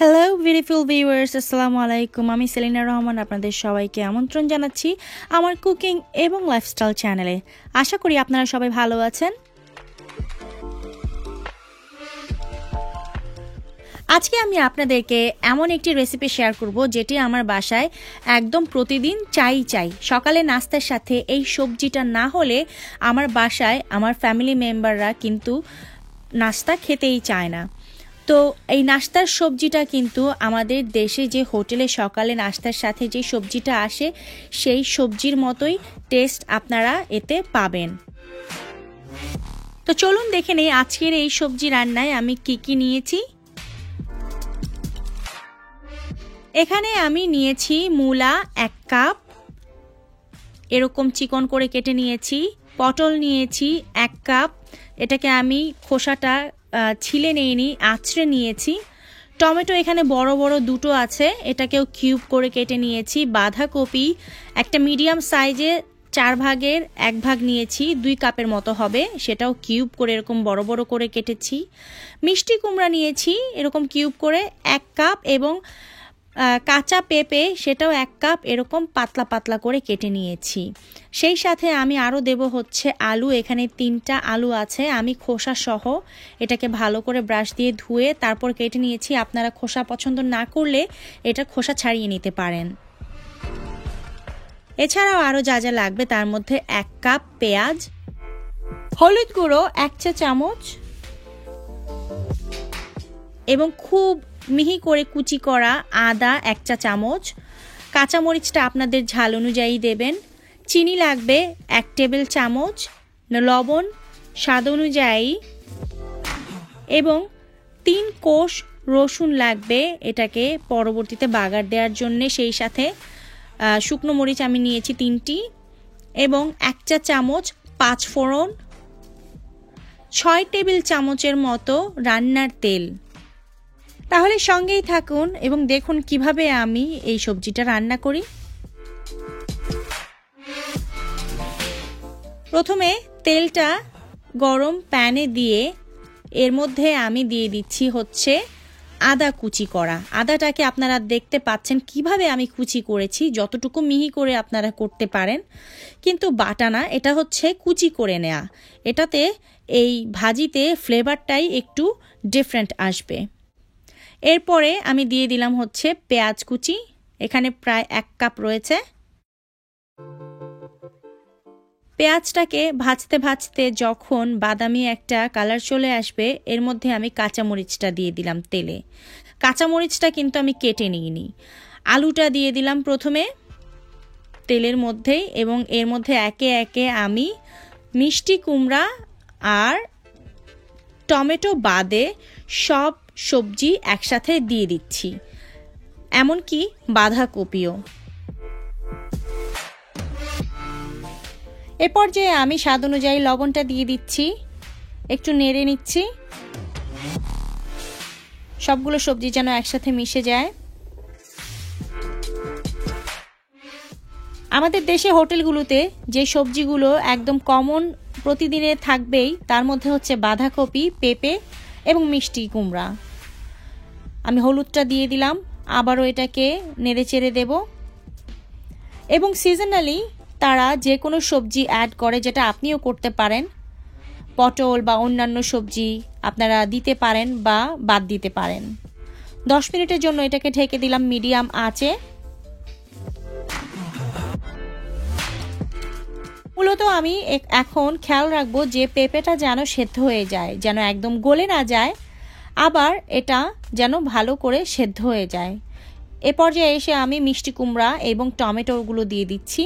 Hello beautiful viewers, আসসালামু আলাইকুম। আমি সেলিনা রহমান আপনাদের সবাইকে আমন্ত্রণ জানাচ্ছি আমার কুকিং এবং লাইফস্টাইল চ্যানেলে। আশা করি আপনারা সবাই ভালো আছেন। আজকে আমি আপনাদেরকে এমন একটি রেসিপি শেয়ার করব যেটি আমার বাসায় একদম প্রতিদিন চাই। সকালে নাস্তার সাথে এই সবজিটা না হলে আমার বাসায় আমার ফ্যামিলি মেম্বাররা কিন্তু নাস্তা খেতেই চায় না। তো এই নাস্তার সবজিটা কিন্তু আমাদের দেশে যে হোটেলে সকালে নাস্তার সাথে যে সবজিটা আসে সেই সবজির মতোই টেস্ট আপনারা এতে পাবেন। তো চলুন দেখে নেই আজকের এই সবজি রান্নায় আমি কি নিয়েছি। এখানে আমি নিয়েছি মূলা 1 কাপ, এরকম চিকন করে কেটে নিয়েছি। পটল নিয়েছি 1 কাপ, এটাকে আমি খোসাটা ছিলে নিইনি, আঁচড়ে নিয়েছি। টমেটো এখানে বড় বড় দুটো আছে, এটাকেও কিউব করে কেটে নিয়েছি। বাঁধাকপি একটা মিডিয়াম সাইজে 4 ভাগের 1 ভাগ নিয়েছি, 2 কাপের মতো হবে, সেটাও কিউব করে এরকম বড় বড় করে কেটেছি। মিষ্টি কুমড়া নিয়েছি এরকম কিউব করে 1 কাপ, এবং কাঁচা পেঁপে সেটাও 1 কাপ এরকম পাতলা পাতলা করে কেটে নিয়েছি। সেই সাথে আমি আরও দেব হচ্ছে আলু। এখানে 3টা আলু আছে, আমি খোসা সহ এটাকে ভালো করে ব্রাশ দিয়ে ধুয়ে তারপর কেটে নিয়েছি। আপনারা খোসা পছন্দ না করলে এটা খোসা ছাড়িয়ে নিতে পারেন। এছাড়াও আরও যা যা লাগবে তার মধ্যে 1 কাপ পেঁয়াজ, হলুদ গুঁড়ো 1 চা চামচ, এবং খুব মিহি করে কুচি করা আদা 1 চা চামচ। কাঁচামরিচটা আপনাদের ঝাল অনুযায়ী দেবেন। চিনি লাগবে 1 টেবিল চামচ, লবণ স্বাদ অনুযায়ী, এবং 3 কোষ রসুন লাগবে এটাকে পরবর্তীতে বাগার দেওয়ার জন্য। সেই সাথে শুকনো মরিচ আমি নিয়েছি 3টি, এবং 1 চা চামচ 5 ফোড়ন, 6 টেবিল চামচের মতো রান্নার তেল। তাহলে সঙ্গেই থাকুন এবং দেখুন কিভাবে আমি এই সবজিটা রান্না করি। প্রথমে তেলটা গরম প্যানে দিয়ে এর মধ্যে আমি দিয়ে দিচ্ছি হচ্ছে আদা কুচি করা। আদাটাকে আপনারা দেখতে পাচ্ছেন কিভাবে আমি কুচি করেছি, যতটুকু মিহি করে আপনারা করতে পারেন, কিন্তু বাটা না, এটা হচ্ছে কুচি করে নেওয়া। এটাতে এই ভাজিতে ফ্লেভারটাই একটু ডিফারেন্ট আসবে। এরপরে আমি দিয়ে দিলাম হচ্ছে পেঁয়াজ কুচি, এখানে প্রায় 1 কাপ রয়েছে। পেঁয়াজটাকে ভাজতে ভাজতে যখন বাদামি একটা কালার চলে আসবে এর মধ্যে আমি কাঁচামরিচটা দিয়ে দিলাম তেলে। কাঁচামরিচটা কিন্তু আমি কেটে নিইনি। আলুটা দিয়ে দিলাম প্রথমে তেলের মধ্যেই, এবং এর মধ্যে একে একে আমি মিষ্টি কুমড়া আর টমেটো বাদে সব সবজি একসাথে দিয়ে দিচ্ছি, এমনকি বাঁধাকপিও। এ পর্যায়ে আমি স্বাদ অনুযায়ী লবণটা দিয়ে দিচ্ছি, একটু নেড়ে নিচ্ছি, সবগুলো সবজি যেন একসাথে মিশে যায়। আমাদের দেশে হোটেলগুলোতে যে সবজিগুলো একদম কমন প্রতিদিনে থাকবেই তার মধ্যে হচ্ছে বাঁধাকপি, পেঁপে এবং মিষ্টি কুমড়া। আমি হলুদটা দিয়ে দিলাম, আবারও এটাকে নেড়ে চেড়ে দেব। এবং সিজনালি তারা যে কোনো সবজি অ্যাড করে, যেটা আপনিও করতে পারেন। পটল বা অন্যান্য সবজি আপনারা দিতে পারেন বা বাদ দিতে পারেন। 10 মিনিটের জন্য এটাকে ঢেকে দিলাম মিডিয়াম আঁচে। মূলত আমি এখন খেয়াল রাখবো যে পেঁপেটা যেন সেদ্ধ হয়ে যায়, যেন একদম গলে না যায়, আবার এটা যেন ভালো করে সেদ্ধ হয়ে যায়। এ পর্যায়ে এসে আমি মিষ্টি কুমড়া এবং টমেটোগুলো দিয়ে দিচ্ছি।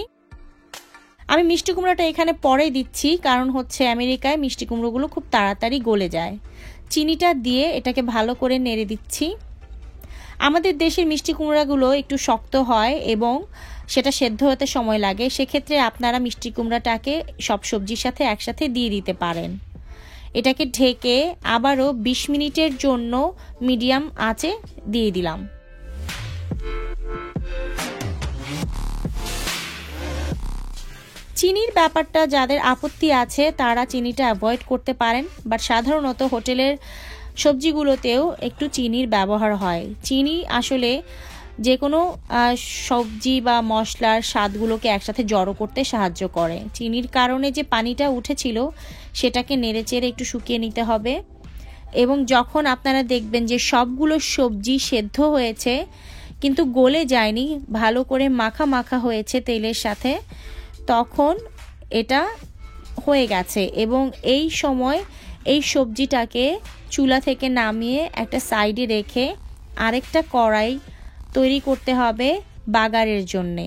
আমি মিষ্টি কুমড়াটা এখানে পরে দিচ্ছি, কারণ হচ্ছে আমেরিকায় মিষ্টি কুমড়োগুলো খুব তাড়াতাড়ি গলে যায়। চিনিটা দিয়ে এটাকে ভালো করে নেড়ে দিচ্ছি। আমাদের দেশের মিষ্টি কুমড়াগুলো একটু শক্ত হয় এবং সেটা সেদ্ধ হতে সময় লাগে, সেক্ষেত্রে আপনারা মিষ্টি কুমড়াটাকে সব সবজির সাথে একসাথে দিয়ে দিতে পারেন। এটাকে ঢেকে আবারও 20 মিনিটের জন্য মিডিয়াম আঁচে দিয়ে দিলাম। চিনির ব্যাপারটা যাদের আপত্তি আছে তারা চিনিটা অ্যাভয়েড করতে পারেন, বাট সাধারণত হোটেলের সবজিগুলোতেও একটু চিনির ব্যবহার হয়। চিনি আসলে যে কোনো সবজি বা মশলার স্বাদগুলোকে একসাথে জড়ো করতে সাহায্য করে। চিনির কারণে যে পানিটা উঠেছিল সেটাকে নেড়েচেড়ে একটু শুকিয়ে নিতে হবে, এবং যখন আপনারা দেখবেন যে সবগুলো সবজি সেদ্ধ হয়েছে কিন্তু গলে যায়নি, ভালো করে মাখা মাখা হয়েছে তেলের সাথে, তখন এটা হয়ে গেছে। এবং এই সময় এই সবজিটাকে চুলা থেকে নামিয়ে একটা সাইডে রেখে আরেকটা কড়াই তৈরি করতে হবে বাগারের জন্যে।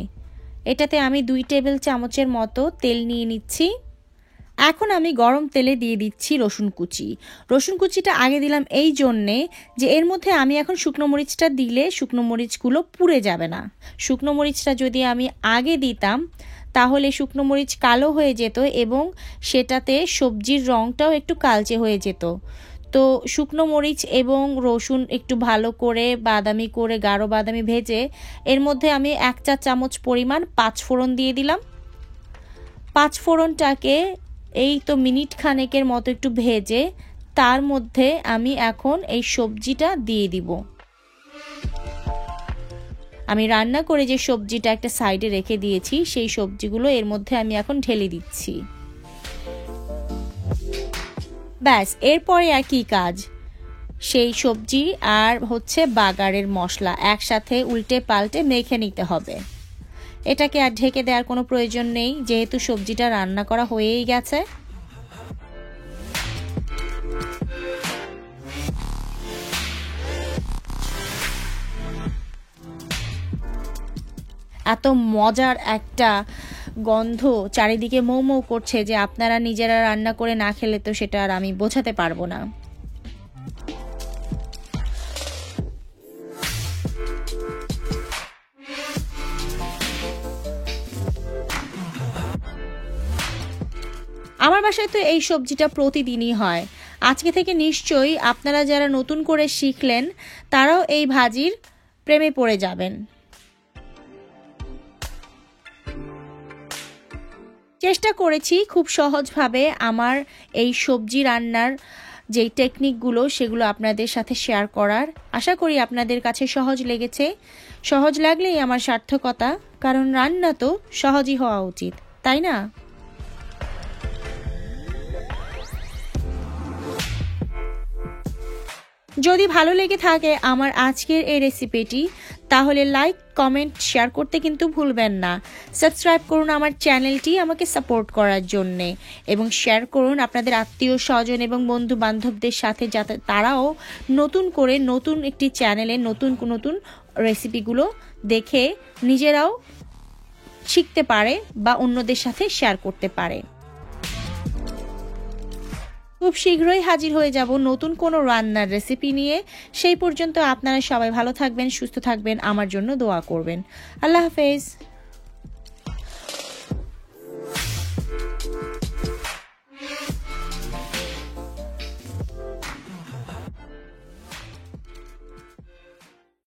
এটাতে আমি 2 টেবিল চামচের মতো তেল নিয়ে নিচ্ছি। এখন আমি গরম তেলে দিয়ে দিচ্ছি রসুন কুচি। রসুন কুচিটা আগে দিলাম এই জন্যে যে এর মধ্যে আমি এখন শুকনো মরিচটা দিলে শুকনো মরিচগুলো পুড়ে যাবে না। শুকনো মরিচটা যদি আমি আগে দিতাম তাহলে শুকনো মরিচ কালো হয়ে যেত এবং সেটাতে সবজির রঙটাও একটু কালচে হয়ে যেত। তো শুকনো মরিচ এবং রসুন একটু ভালো করে বাদামি করে গাঢ় বাদামি ভেজে এর মধ্যে আমি 1 চা চামচ পরিমাণ 5 ফোড়ন দিয়ে দিলাম। 5 ফোড়নটাকে এই তো মিনিট খানেকের মতো একটু ভেজে তার মধ্যে আমি এখন এই সবজিটা দিয়ে দিব। আমি রান্না করে যে সবজিটা একটা সাইডে রেখে দিয়েছি সেই সবজিগুলো এর মধ্যে আমি এখন ঢেলে দিচ্ছি। ব্যাস, এরপরে আর কি কাজ, সেই সবজি আর হচ্ছে বাগারের মশলা একসাথে উল্টে পাল্টে মেখে নিতে হবে। এটাকে আর ঢেকে দেওয়ার কোনো প্রয়োজন নেই, যেহেতু সবজিটা রান্না করা হয়েই গেছে। এত মজার একটা গন্ধ চারিদিকে মৌ মৌ করছে যে আপনারা নিজেরা রান্না করে না খেলে তো সেটা আর আমি বোঝাতে পারবো না। আমার বাসায় তো এই সবজিটা প্রতিদিনই হয়। আজকে থেকে নিশ্চয়ই আপনারা যারা নতুন করে শিখলেন তারাও এই ভাজির প্রেমে পড়ে যাবেন। চেষ্টা করেছি খুব সহজভাবে আমার এই সবজি রান্নার যেই টেকনিকগুলো সেগুলো আপনাদের সাথে শেয়ার করার। আশা করি আপনাদের কাছে সহজ লেগেছে। সহজ লাগলেই আমার সার্থকতা, কারণ রান্না তো সহজই হওয়া উচিত, তাই না? যদি ভালো লেগে থাকে আমার আজকের এই রেসিপিটি তাহলে লাইক কমেন্ট শেয়ার করতে কিন্তু ভুলবেন না। সাবস্ক্রাইব করুন আমার চ্যানেলটি আমাকে সাপোর্ট করার জন্যে, এবং শেয়ার করুন আপনাদের আত্মীয় স্বজন এবং বন্ধু বান্ধবদের সাথে, যাতে তারাও নতুন করে নতুন একটি চ্যানেলে নতুন নতুন রেসিপিগুলো দেখে নিজেরাও শিখতে পারে বা অন্যদের সাথে শেয়ার করতে পারে। খুব শীঘ্রই হাজির হয়ে যাব নতুন কোনো রান্নার রেসিপি নিয়ে। সেই পর্যন্ত আপনারা সবাই ভালো থাকবেন, সুস্থ থাকবেন, আমার জন্য দোয়া করবেন। আল্লাহ হাফেজ।